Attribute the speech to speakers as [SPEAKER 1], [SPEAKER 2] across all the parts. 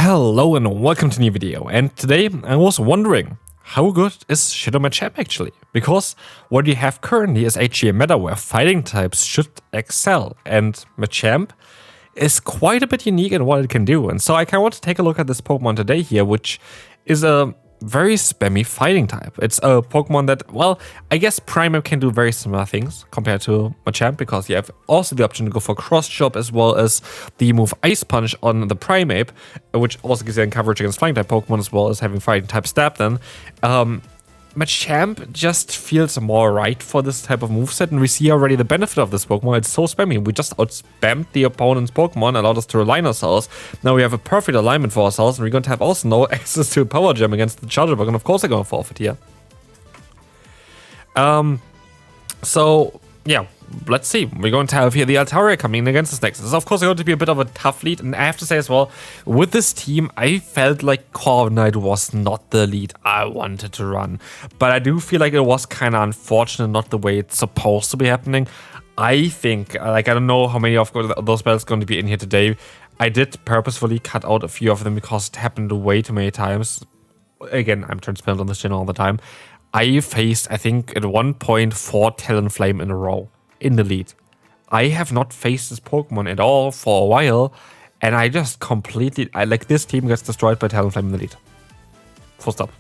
[SPEAKER 1] Hello and welcome to a new video, and today I was wondering how good is Shadow Machamp actually? Because what you have currently is actually a meta where fighting types should excel, and Machamp is quite a bit unique in what it can do. And so I kind of want to take a look at this Pokemon today here, which is a very spammy fighting type. It's a Pokemon that, well, I guess Primeape can do very similar things compared to Machamp, because you have also the option to go for Cross Chop as well as the move Ice Punch on the Primeape, which also gives you coverage against flying type Pokemon as well as having fighting type Stab then. Machamp just feels more right for this type of moveset, and we see already the benefit of this Pokemon. It's so spammy. We just outspammed the opponent's Pokemon, allowed us to align ourselves. Now we have a perfect alignment for ourselves, and we're going to have also no access to a Power Gem against the Charger Bug, and of course they're going to forfeit here. So, yeah, let's see. We're going to have here the Altaria coming in against us next. This is of course going to be a bit of a tough lead, and I have to say as well, with this team, I felt like Corviknight was not the lead I wanted to run. But I do feel like it was kind of unfortunate, not the way it's supposed to be happening. I think, I don't know how many of those battles going to be in here today. I did purposefully cut out a few of them because it happened way too many times. Again, I'm transparent on this channel all the time. I faced, I think, at one point 4 Talonflame in a row in the lead. I have not faced this Pokemon at all for a while, and I just completely, this team gets destroyed by Talonflame in the lead. Full stop.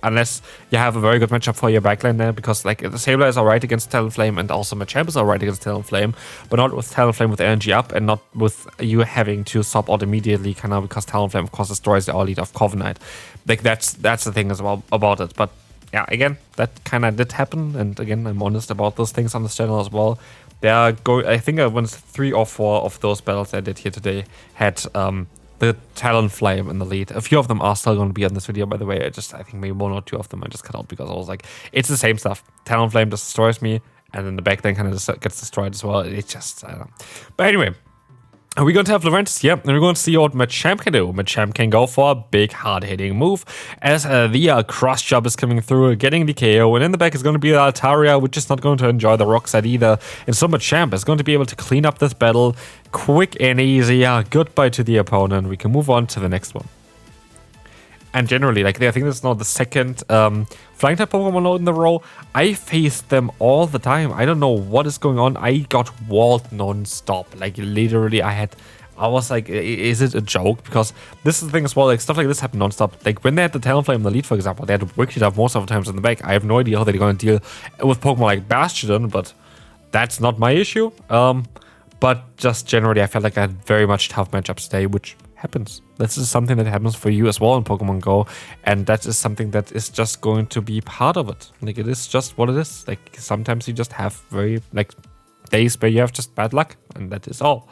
[SPEAKER 1] Unless you have a very good matchup for your backline there, because the Sableye is alright against Talonflame, and also Machamp is alright against Talonflame, but not with Talonflame with energy up, and not with you having to sub out immediately, kind of, because Talonflame of course destroys the lead of Corviknight. That's the thing as well about it. But yeah, again, that kind of did happen, and again, I'm honest about those things on this channel as well. There are I think I won 3 or 4 of those battles I did here today had the Talonflame in the lead. A few of them are still going to be on this video, by the way. I think maybe 1 or 2 of them I just cut out because I was like, it's the same stuff. Talonflame just destroys me, and then the back then kind of just gets destroyed as well. It just, I don't know. But anyway, are we going to have Relentless? Yep, and we're going to see what Machamp can do. Machamp can go for a big, hard-hitting move as the Cross Chop is coming through, getting the KO, and in the back is going to be Altaria, which is not going to enjoy the Rock Slide either. And so Machamp is going to be able to clean up this battle quick and easy. Goodbye to the opponent. We can move on to the next one. And generally, I think this is now the second flying type Pokemon in the row. I faced them all the time. I don't know what is going on. I got walled non-stop. Literally, I was like, is it a joke? Because this is the thing as well, stuff like this happened non-stop. When they had the Talonflame in the lead, for example, they had to work it up most of the times in the back. I have no idea how they're going to deal with Pokemon like Bastion, but that's not my issue. But just generally, I felt like I had very much tough matchups today, which happens. This is something that happens for you as well in Pokemon Go, and that is something that is just going to be part of it. It is just what it is. Sometimes you just have very days where you have just bad luck, and that is all.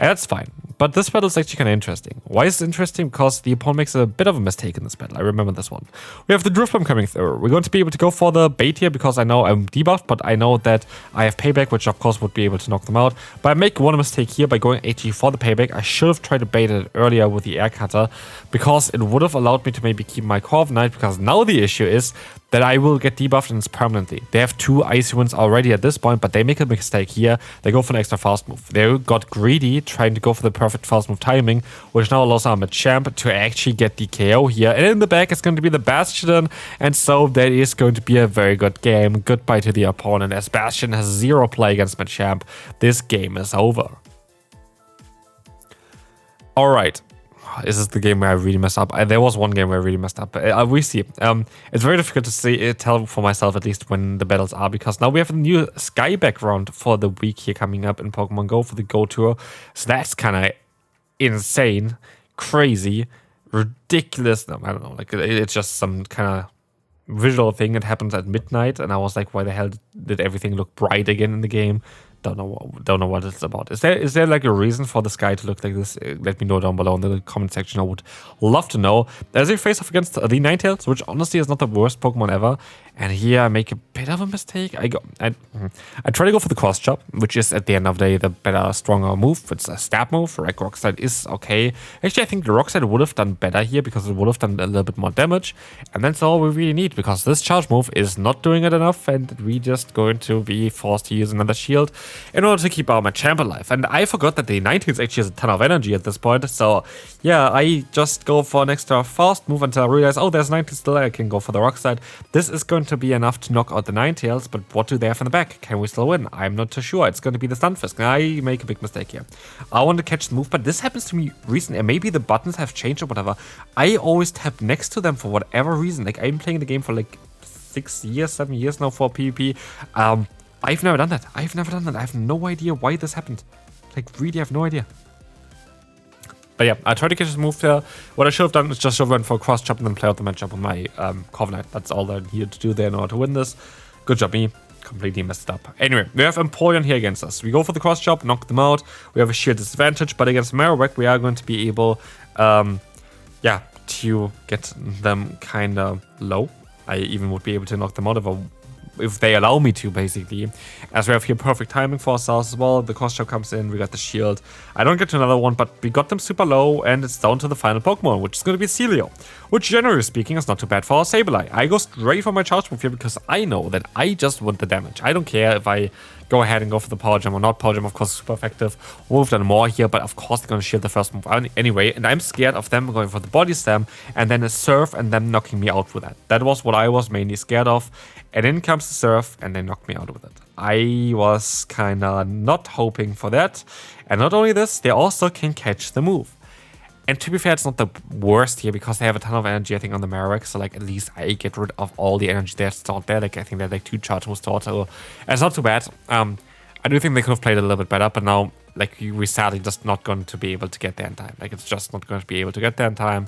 [SPEAKER 1] And that's fine. But this battle is actually kind of interesting. Why is it interesting? Because the opponent makes a bit of a mistake in this battle. I remember this one. We have the Drift Bomb coming through. We're going to be able to go for the bait here because I know I'm debuffed, but I know that I have payback, which of course would be able to knock them out. But I make one mistake here by going HG for the payback. I should have tried to bait it earlier with the Air Cutter, because it would have allowed me to maybe keep my Corviknight, because now the issue is that I will get debuffed and it's permanently. They have 2 Icy Winds already at this point, but they make a mistake here. They go for an extra fast move. They got greedy, trying to go for the perfect fast move timing, which now allows our Machamp to actually get the KO here. And in the back, it's going to be the Bastion, and so that is going to be a very good game. Goodbye to the opponent, as Bastion has 0 play against Machamp. This game is over. Alright. This is the game where I really messed up. There was one game where I really messed up. We see. It's very difficult to tell for myself, at least, when the battles are, because now we have a new sky background for the week here coming up in Pokemon Go for the Go Tour. So that's kind of insane, crazy, ridiculous. No, I don't know. It's just some kind of visual thing that happens at midnight, and I was like, why the hell did everything look bright again in the game? Don't know what it's about. Is there a reason for the sky to look like this? Let me know down below in the comment section. I would love to know. As we face off against the Ninetales, which honestly is not the worst Pokemon ever. And here I make a bit of a mistake. I try to go for the Cross Chop, which is at the end of the day the better, stronger move. It's a stab move. Rock Slide is okay. Actually, I think the Rock Slide would have done better here because it would have done a little bit more damage. And that's all we really need, because this charge move is not doing it enough, and we just going to be forced to use another shield. in order to keep our Machamp alive. And I forgot that the Ninetales actually has a ton of energy at this point. So yeah, I just go for an extra fast move until I realize, oh, there's Ninetales still there. I can go for the Rock Slide. This is going to be enough to knock out the Ninetales, but what do they have in the back? Can we still win? I'm not too sure. It's going to be the Stunfisk. I make a big mistake here. I want to catch the move, but this happens to me recently. Maybe the buttons have changed or whatever. I always tap next to them for whatever reason. Like, I'm playing the game for like 6 years, 7 years now for PvP. I've never done that. I have no idea why this happened. Like, really have no idea. But yeah, I tried to catch this move there. What I should have done is just run for a cross chop and then play out the matchup on my Covenant. That's all I needed to do there in order to win this. Good job, me. Completely messed up. Anyway, we have Empoleon here against us. We go for the cross chop, knock them out. We have a sheer disadvantage, but against Marowak, we are going to be able, yeah, to get them kind of low. I even would be able to knock them out if they allow me to, basically. As we have here perfect timing for ourselves as well. The cross chop comes in, we got the shield. I don't get to another one, but we got them super low, and it's down to the final Pokemon, which is going to be Celio. Which, generally speaking, is not too bad for our Sableye. I go straight for my charge move here because I know that I just want the damage. I don't care if I go ahead and go for the Power Gem or not. Power Gem, of course, is super effective. Would have done more here, but of course they're going to shield the first move anyway. And I'm scared of them going for the Body Slam and then a Surf and them knocking me out with that. That was what I was mainly scared of. And in comes the Surf and they knocked me out with it. I was kind of not hoping for that. And not only this, they also can catch the move. And to be fair, it's not the worst here because they have a ton of energy, I think, on the Marowak. So, like, at least I get rid of all the energy that's stored there. Like, I think they had, like, 2 charge moves stored. So, it's not too bad. I do think they could have played it a little bit better. But now, like, we're sadly just not going to be able to get there in time. Like, it's just not going to be able to get there in time.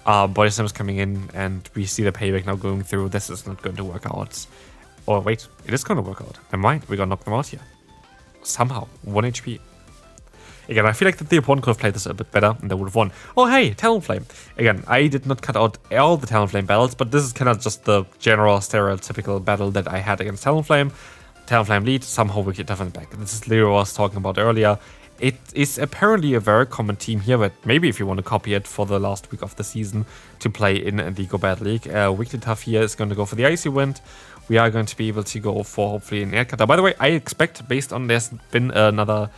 [SPEAKER 1] Body Slam is coming in, and we see the payback now going through. This is not going to work out. Oh, wait. It is going to work out. Never mind. We're going to knock them out here. Somehow. 1 HP. Again, I feel like that the opponent could have played this a bit better and they would have won. Oh, hey, Talonflame. Again, I did not cut out all the Talonflame battles, but this is kind of just the general stereotypical battle that I had against Talonflame. Talonflame lead, somehow we get tough in the back. This is literally what I was talking about earlier. It is apparently a very common team here, but maybe if you want to copy it for the last week of the season to play in the Go Battle League. Weekly Tough here is going to go for the Icy Wind. We are going to be able to go for hopefully an air cutter. By the way, I expect, based on there's been another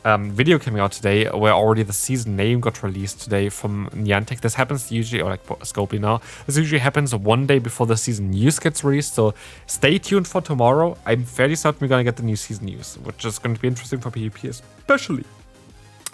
[SPEAKER 1] video coming out today where already the season name got released today from Niantic. This happens usually, or like Scopely now, this usually happens 1 day before the season news gets released, so stay tuned for tomorrow. I'm fairly certain we're gonna get the new season news, which is going to be interesting for PvP especially.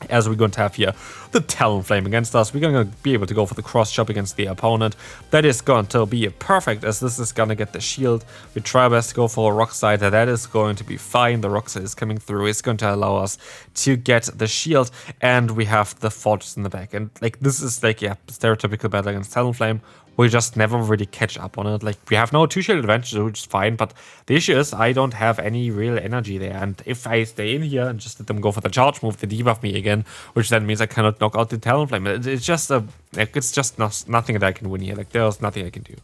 [SPEAKER 1] As we're going to have here the Talonflame against us. We're going to be able to go for the cross chop against the opponent. That is going to be perfect, as this is going to get the shield. We try our best to go for a Rock Slide. That is going to be fine. The Rock Slide is coming through. It's going to allow us to get the shield. And we have the Fortress in the back. And like this is like, yeah, stereotypical battle against Talonflame. We just never really catch up on it. Like, we have no 2-shield advantage, which is fine, but the issue is I don't have any real energy there. And if I stay in here and just let them go for the charge move, they debuff me again, which then means I cannot knock out the Talonflame. It's just nothing that I can win here. Like, there's nothing I can do.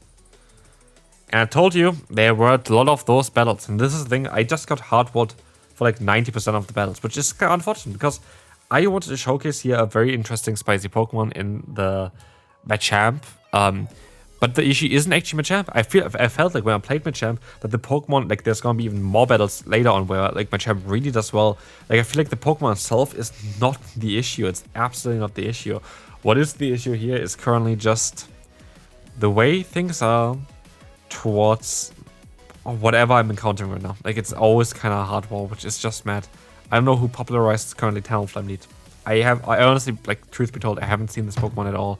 [SPEAKER 1] And I told you, there were a lot of those battles. And this is the thing, I just got hardwalled for like 90% of the battles, which is kind of unfortunate because I wanted to showcase here a very interesting spicy Pokemon in the Machamp. But the issue isn't actually Machamp. I felt like when I played Machamp that the Pokemon, like there's gonna be even more battles later on where like Machamp really does well. Like I feel like the Pokemon itself is not the issue. It's absolutely not the issue. What is the issue here is currently just the way things are towards whatever I'm encountering right now. Like it's always kind of hardball, which is just mad. I don't know who popularized currently Talonflame lead. I honestly, like truth be told, I haven't seen this Pokemon at all.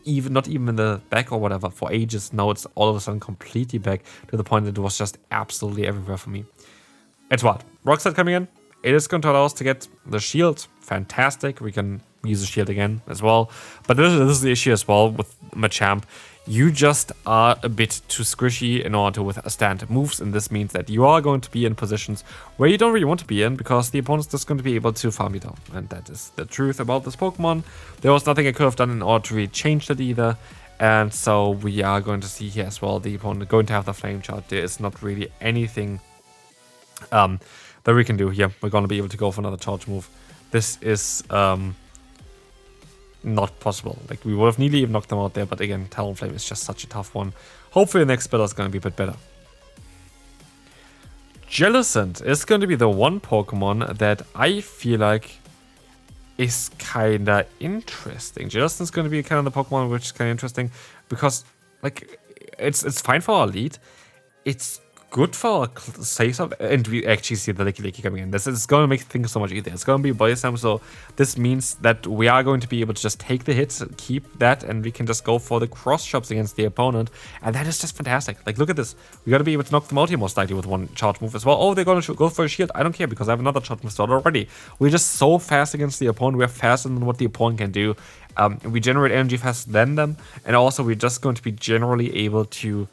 [SPEAKER 1] Not even in the back or whatever for ages. Now it's all of a sudden completely back to the point that it was just absolutely everywhere for me. It's what? Rock Slide coming in. It is going to allow us to get the shield. Fantastic. We can use the shield again as well. But this is the issue as well with Machamp. You just are a bit too squishy in order to withstand moves, and this means that you are going to be in positions where you don't really want to be in because the opponent's just going to be able to farm you down. And that is the truth about this Pokemon. There was nothing I could have done in order to really change that either. And so we are going to see here as well the opponent going to have the Flame Charge. There is not really anything that we can do here. We're going to be able to go for another charge move. This is not possible. Like we would have nearly even knocked them out there, but again, Talonflame is just such a tough one. Hopefully the next battle is going to be a bit better. Jellicent is going to be the one Pokemon that I feel like is kinda interesting. Jellicent's going to be kind of the Pokemon which is kind of interesting because, like, it's fine for our lead. It's good for our safe up, and we actually see the Licky coming in. This is going to make things so much easier. It's going to be Body Slam, so this means that we are going to be able to just take the hits, keep that, and we can just go for the cross chops against the opponent, and that is just fantastic. Like, look at this. We got to be able to knock them out here most likely with one charge move as well. Oh, they're going to go for a shield. I don't care because I have another charge move started already. We're just so fast against the opponent. We're faster than what the opponent can do. We generate energy faster than them, and also we're just going to be generally able to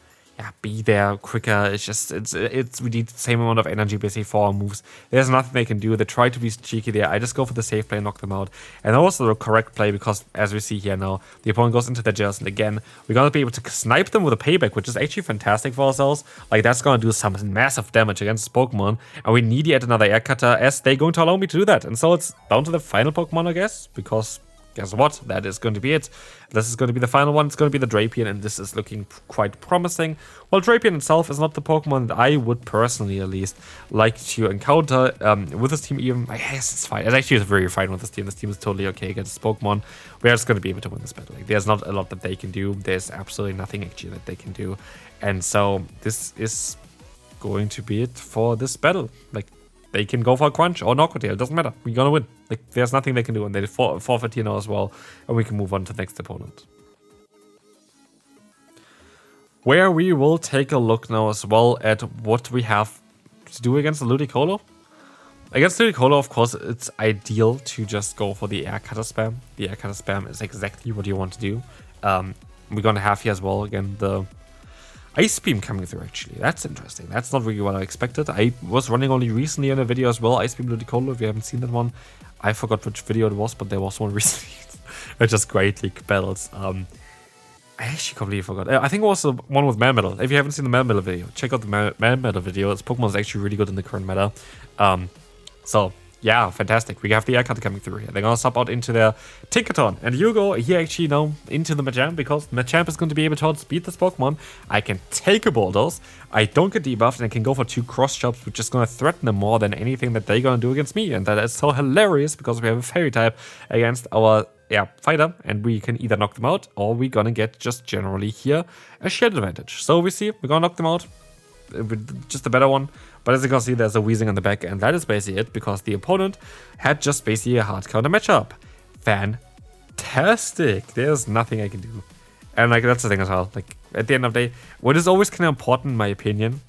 [SPEAKER 1] be there quicker. It's just we need the same amount of energy basically for our moves. There's nothing they can do. They try to be cheeky there. I just go for the safe play and knock them out. And also the correct play because as we see here now, the opponent goes into the Jellicent again. We're gonna be able to snipe them with a payback, which is actually fantastic for ourselves. Like that's gonna do some massive damage against this Pokemon. And we need yet another air cutter as they're going to allow me to do that. And so it's down to the final Pokemon, I guess, because guess what? That is going to be it. This is going to be the final one. It's going to be the Drapion, and this is looking quite promising. Well, Drapion itself is not the Pokemon that I would personally, at least, like to encounter with this team even. I guess it's fine. It actually is very fine with this team. This team is totally okay against this Pokemon. We're just going to be able to win this battle. Like, there's not a lot that they can do. There's absolutely nothing, actually, that they can do. And so, this is going to be it for this battle. Like, they can go for a crunch or knock it. It doesn't matter. We're gonna win. Like there's nothing they can do, and they forfeit here now as well, and we can move on to the next opponent, where we will take a look now as well at what we have to do against the Ludicolo. Against Ludicolo, of course, it's ideal to just go for the air cutter spam. The air cutter spam is exactly what you want to do. We're gonna have here as well again the Ice Beam coming through, actually. That's interesting. That's not really what I expected. I was running only recently in a video as well, Ice Beam Ludicolo, if you haven't seen that one. I forgot which video it was, but there was one recently. It's just great league battles. I actually completely forgot. I think it was the one with Man Metal. If you haven't seen the Man Metal video, check out the Man Metal video. This Pokemon is actually really good in the current meta. So, yeah, fantastic. We have the air cutter coming through here. They're gonna sub out into their Tinkaton. And you go here actually now into the Machamp because Machamp is going to be able to outspeed this Pokemon. I can take a Bulldoze. I don't get debuffed and I can go for 2 cross chops, which is gonna threaten them more than anything that they're gonna do against me. And that is so hilarious because we have a Fairy type against our fighter, and we can either knock them out or we're gonna get just generally here a shield advantage. So we see we're gonna knock them out. Just a better one, but as you can see, there's a Weezing on the back, and that is basically it because the opponent had just basically a hard counter matchup. Fantastic. There's nothing I can do, and like that's the thing as well. Like at the end of the day, what is always kind of important, in my opinion,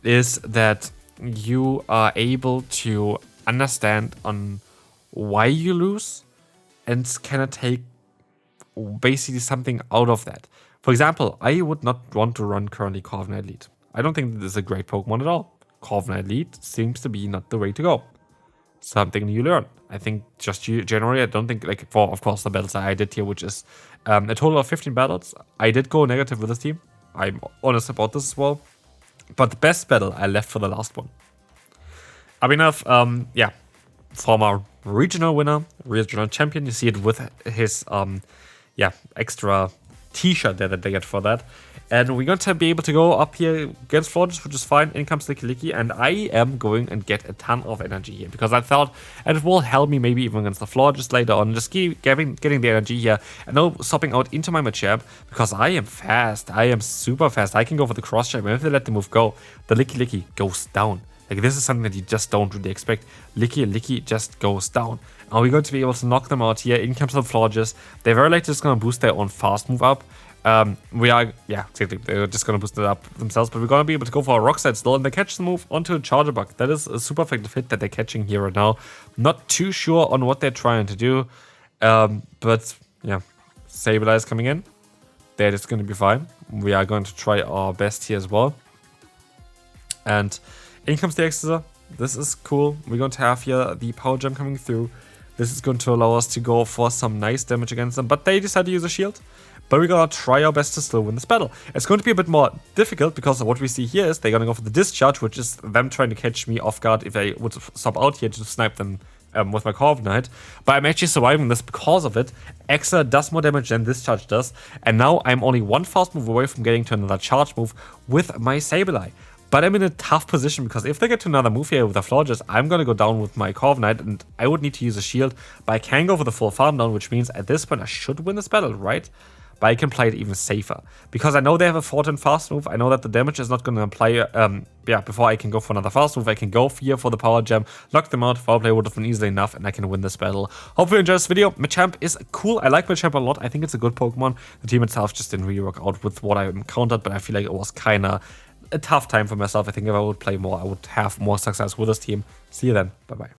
[SPEAKER 1] is that you are able to understand on why you lose and kind of take basically something out of that. For example, I would not want to run currently Corviknight Lead. I don't think this is a great Pokemon at all. Corviknight Lead seems to be not the way to go. Something you learn. I think just generally, I don't think, like, for, of course, the battles I did here, which is a total of 15 battles. I did go negative with this team. I'm honest about this as well. But the best battle I left for the last one. Abhinav, former regional winner, regional champion. You see it with his, extra t-shirt there that they get for that. And we're going to be able to go up here against Florges, which is fine. In comes Licky, and I am going and get a ton of energy here because I thought it will help me maybe even against the Florges later on. Just keep getting the energy here and now swapping out into my Machamp because I am fast. I am super fast. I can go for the cross chop, and if they let the move go, the Licky goes down. Like, this is something that you just don't really expect. Licky just goes down. And we're going to be able to knock them out here. In comes the Florges. They're very likely just going to boost their own fast move up. Exactly. They're just going to boost it up themselves, but we're going to be able to go for a Rock Slide still, and they catch the move onto a Charger Bug. That is a super effective hit that they're catching here right now. Not too sure on what they're trying to do, but yeah, Sableye coming in. That is going to be fine. We are going to try our best here as well. And in comes the Exeter. This is cool. We're going to have here the Power Gem coming through. This is going to allow us to go for some nice damage against them, but they decide to use a shield. But we're gonna try our best to still win this battle. It's going to be a bit more difficult because what we see here is they're gonna go for the Discharge, which is them trying to catch me off guard if I would stop out here to snipe them with my Corviknight. But I'm actually surviving this because of it. Exa does more damage than Discharge does, and now I'm only one fast move away from getting to another charge move with my Sableye. But I'm in a tough position because if they get to another move here with a Florges, I'm going to go down with my Corviknight and I would need to use a shield. But I can go for the full farm down, which means at this point I should win this battle, right? But I can play it even safer because I know they have a 14 fast move. I know that the damage is not going to apply. Before I can go for another fast move, I can go here for the power gem, knock them out. Foul play would have been easily enough, and I can win this battle. Hopefully you enjoyed this video. Machamp is cool. I like Machamp a lot. I think it's a good Pokemon. The team itself just didn't really work out with what I encountered, but I feel like it was kind of a tough time for myself. I think if I would play more, I would have more success with this team. See you then. Bye bye.